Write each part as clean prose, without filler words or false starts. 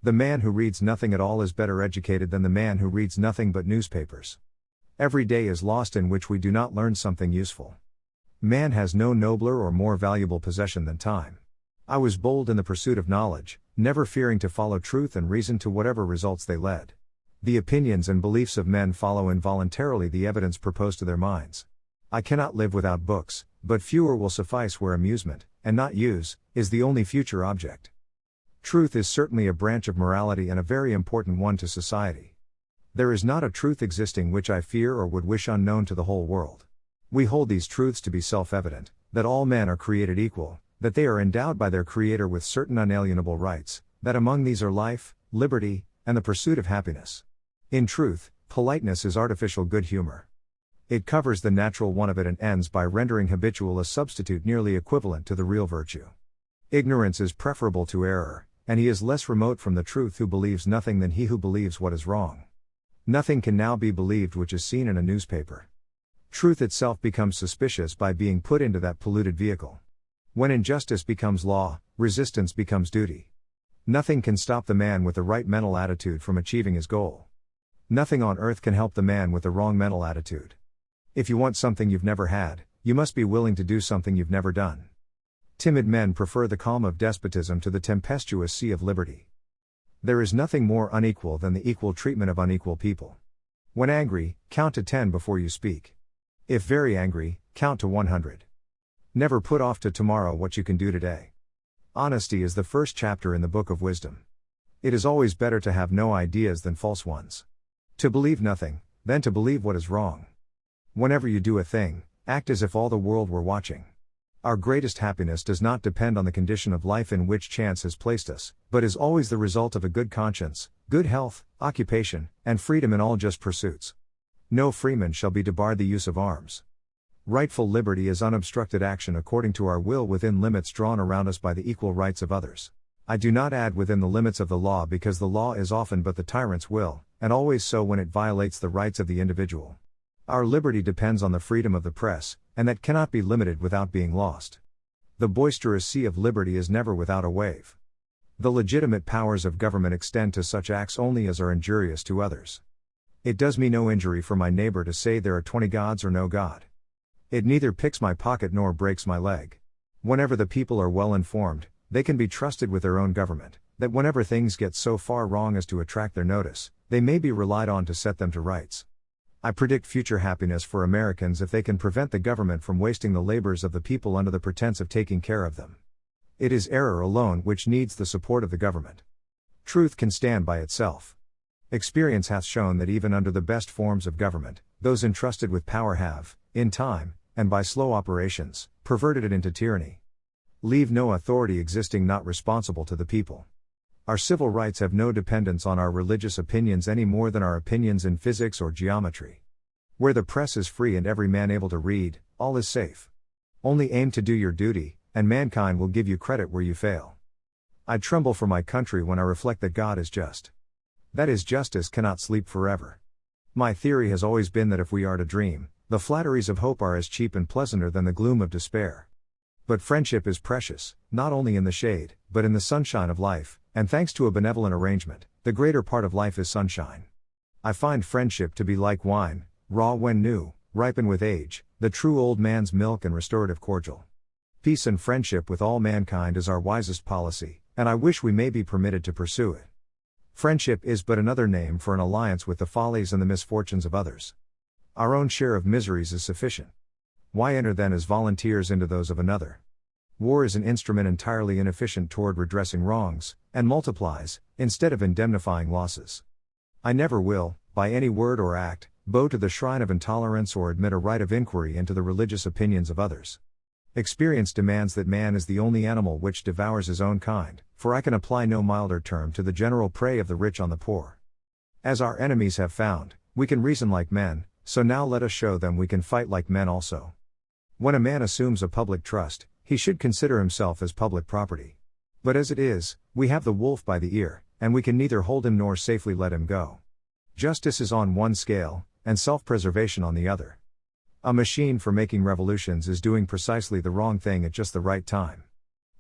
The man who reads nothing at all is better educated than the man who reads nothing but newspapers. Every day is lost in which we do not learn something useful. Man has no nobler or more valuable possession than time. I was bold in the pursuit of knowledge, never fearing to follow truth and reason to whatever results they led. The opinions and beliefs of men follow involuntarily the evidence proposed to their minds. I cannot live without books, but fewer will suffice where amusement, and not use, is the only future object. Truth is certainly a branch of morality and a very important one to society. There is not a truth existing which I fear or would wish unknown to the whole world. We hold these truths to be self-evident, that all men are created equal, that they are endowed by their Creator with certain unalienable rights, that among these are life, liberty, and the pursuit of happiness. In truth, politeness is artificial good humor. It covers the natural want of it and ends by rendering habitual a substitute nearly equivalent to the real virtue. Ignorance is preferable to error, and he is less remote from the truth who believes nothing than he who believes what is wrong. Nothing can now be believed which is seen in a newspaper. Truth itself becomes suspicious by being put into that polluted vehicle. When injustice becomes law, resistance becomes duty. Nothing can stop the man with the right mental attitude from achieving his goal. Nothing on earth can help the man with the wrong mental attitude. If you want something you've never had, you must be willing to do something you've never done. Timid men prefer the calm of despotism to the tempestuous sea of liberty. There is nothing more unequal than the equal treatment of unequal people. When angry, count to 10 before you speak. If very angry, count to 100. Never put off to tomorrow what you can do today. Honesty is the first chapter in the book of wisdom. It is always better to have no ideas than false ones. To believe nothing, than to believe what is wrong. Whenever you do a thing, act as if all the world were watching. Our greatest happiness does not depend on the condition of life in which chance has placed us, but is always the result of a good conscience, good health, occupation, and freedom in all just pursuits. No freeman shall be debarred the use of arms. Rightful liberty is unobstructed action according to our will within limits drawn around us by the equal rights of others. I do not add within the limits of the law because the law is often but the tyrant's will, and always so when it violates the rights of the individual. Our liberty depends on the freedom of the press, and that cannot be limited without being lost. The boisterous sea of liberty is never without a wave. The legitimate powers of government extend to such acts only as are injurious to others. It does me no injury for my neighbor to say there are 20 gods or no God. It neither picks my pocket nor breaks my leg. Whenever the people are well informed, they can be trusted with their own government, that whenever things get so far wrong as to attract their notice, they may be relied on to set them to rights. I predict future happiness for Americans if they can prevent the government from wasting the labors of the people under the pretense of taking care of them. It is error alone which needs the support of the government. Truth can stand by itself. Experience hath shown that even under the best forms of government, those entrusted with power have, in time, and by slow operations, perverted it into tyranny. Leave no authority existing not responsible to the people. Our civil rights have no dependence on our religious opinions any more than our opinions in physics or geometry. Where the press is free and every man able to read, all is safe. Only aim to do your duty, and mankind will give you credit where you fail. I tremble for my country when I reflect that God is just. That His justice cannot sleep forever. My theory has always been that if we are to dream, the flatteries of hope are as cheap and pleasanter than the gloom of despair. But friendship is precious, not only in the shade, but in the sunshine of life, and thanks to a benevolent arrangement, the greater part of life is sunshine. I find friendship to be like wine, raw when new, ripen with age, the true old man's milk and restorative cordial. Peace and friendship with all mankind is our wisest policy, and I wish we may be permitted to pursue it. Friendship is but another name for an alliance with the follies and the misfortunes of others. Our own share of miseries is sufficient. Why enter then as volunteers into those of another? War is an instrument entirely inefficient toward redressing wrongs, and multiplies, instead of indemnifying losses. I never will, by any word or act, bow to the shrine of intolerance or admit a right of inquiry into the religious opinions of others. Experience demands that man is the only animal which devours his own kind, for I can apply no milder term to the general prey of the rich on the poor. As our enemies have found, we can reason like men, so now let us show them we can fight like men also. When a man assumes a public trust, he should consider himself as public property. But as it is, we have the wolf by the ear, and we can neither hold him nor safely let him go. Justice is on one scale, and self-preservation on the other. A machine for making revolutions is doing precisely the wrong thing at just the right time.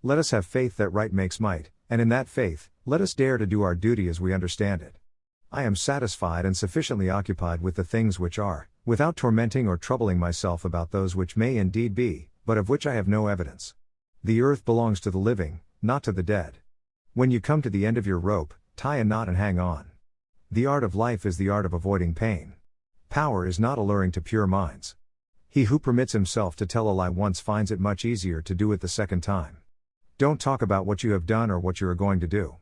Let us have faith that right makes might, And in that faith, let us dare to do our duty as we understand it. I am satisfied and sufficiently occupied with the things which are, without tormenting or troubling myself about those which may indeed be, but of which I have no evidence. The earth belongs to the living, not to the dead. When you come to the end of your rope, tie a knot and hang on. The art of life is the art of avoiding pain. Power is not alluring to pure minds. He who permits himself to tell a lie once finds it much easier to do it the second time. Don't talk about what you have done or what you are going to do.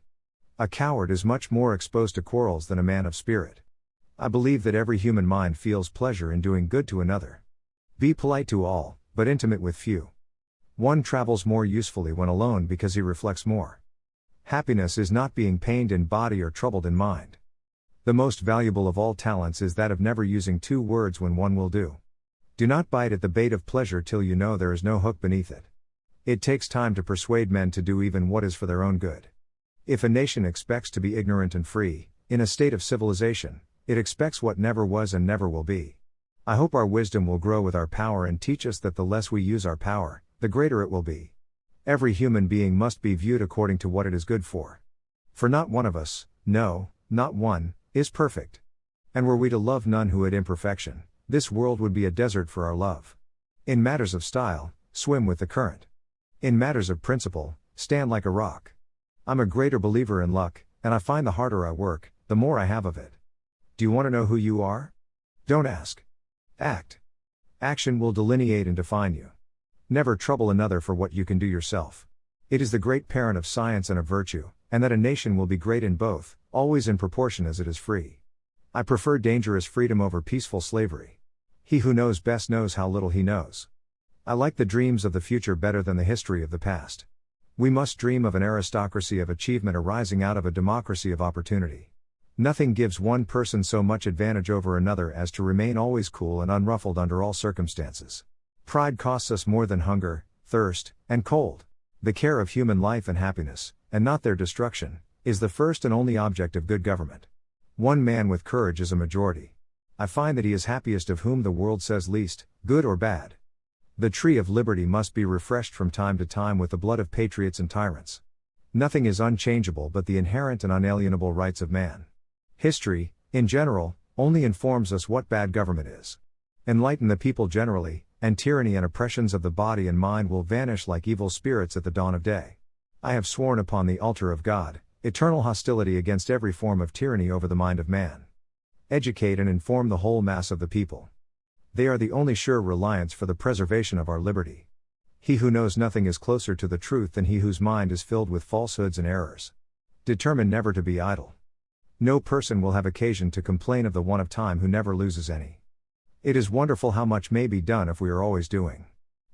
A coward is much more exposed to quarrels than a man of spirit. I believe that every human mind feels pleasure in doing good to another. Be polite to all, but intimate with few. One travels more usefully when alone because he reflects more. Happiness is not being pained in body or troubled in mind. The most valuable of all talents is that of never using two words when one will do. Do not bite at the bait of pleasure till you know there is no hook beneath it. It takes time to persuade men to do even what is for their own good. If a nation expects to be ignorant and free, in a state of civilization, it expects what never was and never will be. I hope our wisdom will grow with our power and teach us that the less we use our power, the greater it will be. Every human being must be viewed according to what it is good for. For not one of us, no, not one, is perfect. And were we to love none who had imperfection, this world would be a desert for our love. In matters of style, swim with the current. In matters of principle, stand like a rock. I'm a greater believer in luck, and I find the harder I work, the more I have of it. Do you want to know who you are? Don't ask. Act. Action will delineate and define you. Never trouble another for what you can do yourself. It is the great parent of science and of virtue, and that a nation will be great in both, always in proportion as it is free. I prefer dangerous freedom over peaceful slavery. He who knows best knows how little he knows. I like the dreams of the future better than the history of the past. We must dream of an aristocracy of achievement arising out of a democracy of opportunity. Nothing gives one person so much advantage over another as to remain always cool and unruffled under all circumstances. Pride costs us more than hunger, thirst, and cold. The care of human life and happiness, and not their destruction, is the first and only object of good government. One man with courage is a majority. I find that he is happiest of whom the world says least, good or bad. The tree of liberty must be refreshed from time to time with the blood of patriots and tyrants. Nothing is unchangeable but the inherent and unalienable rights of man. History, in general, only informs us what bad government is. Enlighten the people generally, and tyranny and oppressions of the body and mind will vanish like evil spirits at the dawn of day. I have sworn upon the altar of God, eternal hostility against every form of tyranny over the mind of man. Educate and inform the whole mass of the people. They are the only sure reliance for the preservation of our liberty. He who knows nothing is closer to the truth than he whose mind is filled with falsehoods and errors. Determine never to be idle. No person will have occasion to complain of the want of time who never loses any. It is wonderful how much may be done if we are always doing.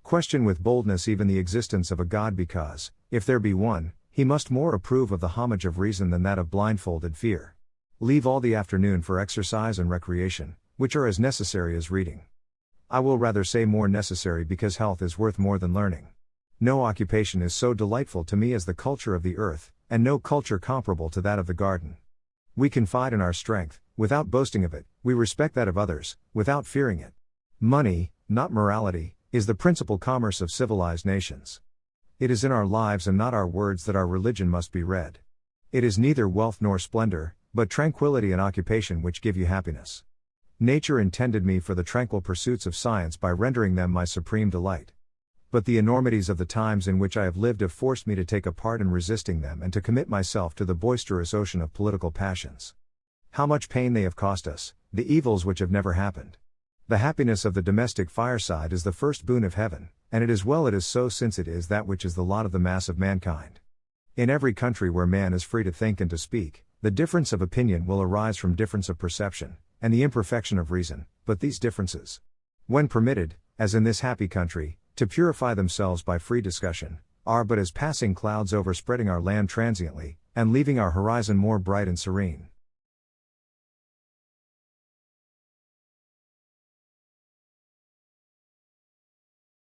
Question with boldness even the existence of a God because, if there be one, he must more approve of the homage of reason than that of blindfolded fear. Leave all the afternoon for exercise and recreation, which are as necessary as reading. I will rather say more necessary because health is worth more than learning. No occupation is so delightful to me as the culture of the earth, and no culture comparable to that of the garden. We confide in our strength, without boasting of it, we respect that of others, without fearing it. Money, not morality, is the principal commerce of civilized nations. It is in our lives and not our words that our religion must be read. It is neither wealth nor splendor, but tranquility and occupation which give you happiness. Nature intended me for the tranquil pursuits of science by rendering them my supreme delight. But the enormities of the times in which I have lived have forced me to take a part in resisting them and to commit myself to the boisterous ocean of political passions. How much pain they have cost us, the evils which have never happened. The happiness of the domestic fireside is the first boon of heaven, and it is well it is so since it is that which is the lot of the mass of mankind. In every country where man is free to think and to speak, the difference of opinion will arise from difference of perception, and the imperfection of reason, but these differences, when permitted, as in this happy country, to purify themselves by free discussion, are but as passing clouds overspreading our land transiently, and leaving our horizon more bright and serene.